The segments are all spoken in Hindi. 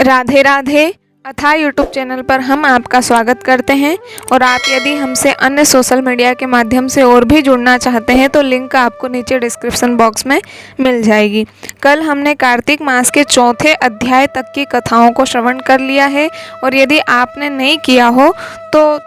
राधे राधे अथा यूट्यूब चैनल पर हम आपका स्वागत करते हैं। और आप यदि हमसे अन्य सोशल मीडिया के माध्यम से और भी जुड़ना चाहते हैं तो लिंक आपको नीचे डिस्क्रिप्शन बॉक्स में मिल जाएगी। कल हमने कार्तिक मास के चौथे अध्याय तक की कथाओं को श्रवण कर लिया है और यदि आपने नहीं किया हो तो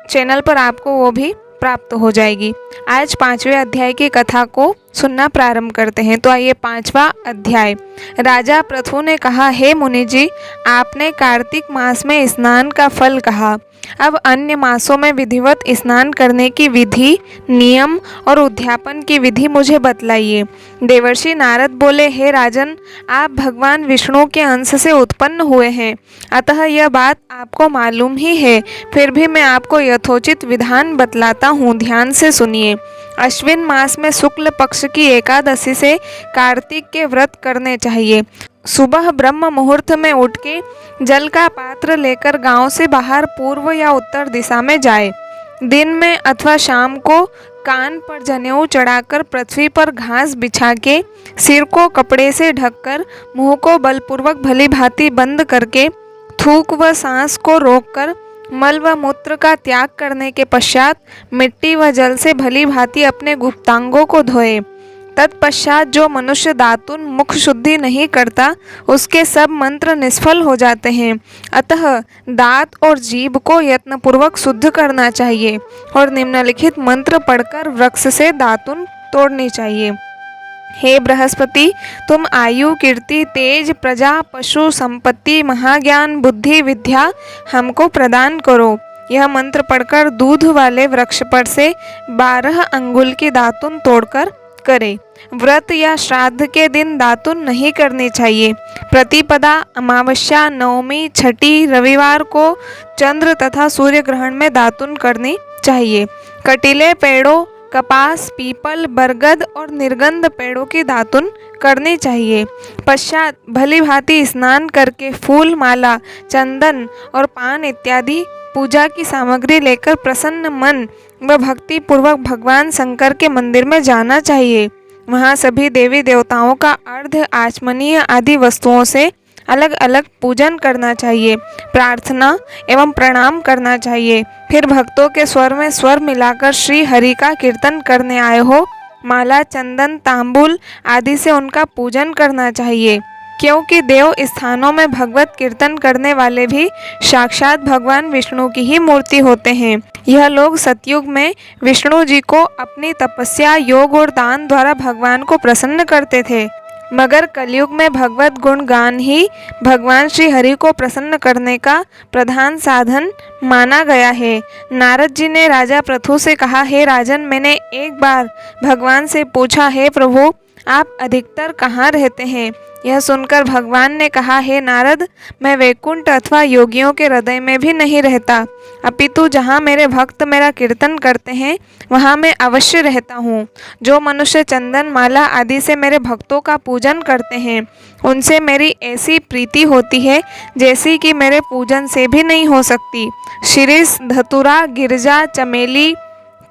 चैनल पर आपको वो भी प्राप्त हो जाएगी। आज 5वें अध्याय की कथा को सुनना प्रारंभ करते हैं। तो आइए 5वां अध्याय। राजा पृथु ने कहा, हे मुनि जी, आपने कार्तिक मास में स्नान का फल कहा। अब अन्य मासों में विधिवत स्नान करने की विधि, नियम और उद्यापन की विधि मुझे बतलाइए। देवर्षि नारद बोले, हे राजन, आप भगवान विष्णु के अंश से उत्पन्न हुए हैं, अतः यह बात आपको मालूम ही है। फिर भी मैं आपको यथोचित विधान बतलाता हूँ, ध्यान से सुनिए। अश्विन मास में शुक्ल पक्ष की एकादशी से कार्तिक के व्रत करने चाहिए। सुबह ब्रह्म मुहूर्त में उठ के जल का पात्र लेकर गांव से बाहर पूर्व या उत्तर दिशा में जाए। दिन में अथवा शाम को कान पर जनेऊ चढ़ाकर पृथ्वी पर घास बिछा के सिर को कपड़े से ढककर मुंह को बलपूर्वक भली भांति बंद करके थूक व सांस को रोककर मल व मूत्र का त्याग करने के पश्चात मिट्टी व जल से भली भांति अपने गुप्तांगों को धोए। तत्पश्चात जो मनुष्य दातुन मुख शुद्धि नहीं करता उसके सब मंत्र निष्फल हो जाते हैं। अतः दांत और जीभ को यत्नपूर्वक शुद्ध करना चाहिए और निम्नलिखित मंत्र पढ़कर वृक्ष से दातुन तोड़नी चाहिए। हे बृहस्पति, तुम आयु, कीर्ति, तेज, प्रजा, पशु, संपत्ति, महाज्ञान, बुद्धि, विद्या हमको प्रदान करो। यह मंत्र पढ़कर दूध वाले वृक्ष पर से 12 अंगुल की दातुन तोड़कर करे। व्रत या श्राद्ध के दिन दातुन नहीं करनी चाहिए। प्रतिपदा, अमावस्या, नवमी, छठी, रविवार को चंद्र तथा सूर्य ग्रहण में दातुन करनी चाहिए। कटीले पेड़ों, कपास, पीपल, बरगद और निर्गंध पेड़ों की दातुन करनी चाहिए। पश्चात भली भांति स्नान करके फूल, माला, चंदन और पान इत्यादि पूजा की सामग्री लेकर प्रसन्न मन व भक्ति पूर्वक भगवान शंकर के मंदिर में जाना चाहिए। वहाँ सभी देवी देवताओं का अर्ध आचमनीय आदि वस्तुओं से अलग अलग पूजन करना चाहिए, प्रार्थना एवं प्रणाम करना चाहिए। फिर भक्तों के स्वर में स्वर मिलाकर श्री हरि का कीर्तन करने आए हो माला, चंदन, तांबूल आदि से उनका पूजन करना चाहिए, क्योंकि देव स्थानों में भगवत कीर्तन करने वाले भी साक्षात भगवान विष्णु की ही मूर्ति होते हैं। यह लोग सतयुग में विष्णु जी को अपनी तपस्या, योग और दान द्वारा भगवान को प्रसन्न करते थे, मगर कलयुग में भगवत गुण गान ही भगवान श्री हरि को प्रसन्न करने का प्रधान साधन माना गया है। नारद जी ने राजा पृथु से कहा, हे राजन, मैंने एक बार भगवान से पूछा, हे प्रभु, आप अधिकतर कहाँ रहते हैं? यह सुनकर भगवान ने कहा, हे नारद, मैं वैकुंठ अथवा योगियों के हृदय में भी नहीं रहता, अपितु जहाँ मेरे भक्त मेरा कीर्तन करते हैं वहाँ मैं अवश्य रहता हूँ। जो मनुष्य चंदन, माला आदि से मेरे भक्तों का पूजन करते हैं उनसे मेरी ऐसी प्रीति होती है जैसी कि मेरे पूजन से भी नहीं हो सकती। शिरीष, धतूरा, गिरजा, चमेली,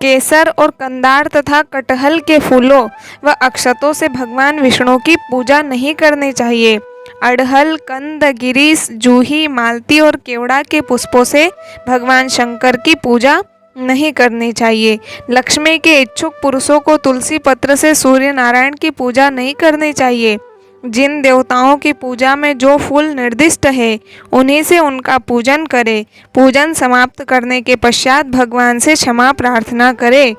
केसर और कंदार तथा कटहल के फूलों व अक्षतों से भगवान विष्णु की पूजा नहीं करनी चाहिए। अड़हल, कंद, गिरीश, जूही, मालती और केवड़ा के पुष्पों से भगवान शंकर की पूजा नहीं करनी चाहिए। लक्ष्मी के इच्छुक पुरुषों को तुलसी पत्र से सूर्य नारायण की पूजा नहीं करनी चाहिए। जिन देवताओं की पूजा में जो फूल निर्दिष्ट है उन्हीं से उनका पूजन करे। पूजन समाप्त करने के पश्चात भगवान से क्षमा प्रार्थना करे,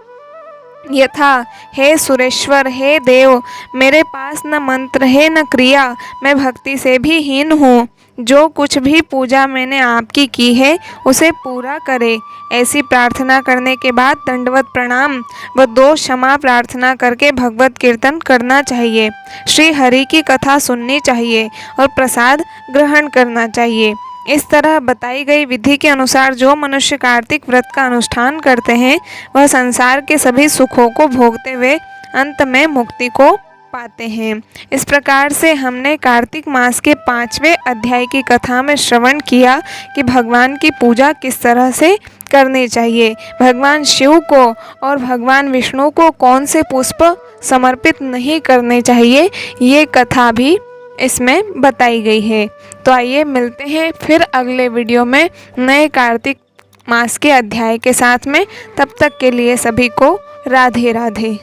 यथा, हे सुरेश्वर, हे देव, मेरे पास न मंत्र है न क्रिया, मैं भक्ति से भी हीन हूँ। जो कुछ भी पूजा मैंने आपकी की है उसे पूरा करे। ऐसी प्रार्थना करने के बाद दंडवत प्रणाम व 2 क्षमा प्रार्थना करके भगवत कीर्तन करना चाहिए। श्री हरि की कथा सुननी चाहिए और प्रसाद ग्रहण करना चाहिए। इस तरह बताई गई विधि के अनुसार जो मनुष्य कार्तिक व्रत का अनुष्ठान करते हैं वह संसार के सभी सुखों को भोगते हुए अंत में मुक्ति को पाते हैं। इस प्रकार से हमने कार्तिक मास के 5वें अध्याय की कथा में श्रवण किया कि भगवान की पूजा किस तरह से करनी चाहिए, भगवान शिव को और भगवान विष्णु को कौन से पुष्प समर्पित नहीं करने चाहिए, ये कथा भी इसमें बताई गई है। तो आइए मिलते हैं फिर अगले वीडियो में नए कार्तिक मास के अध्याय के साथ में। तब तक के लिए सभी को राधे राधे।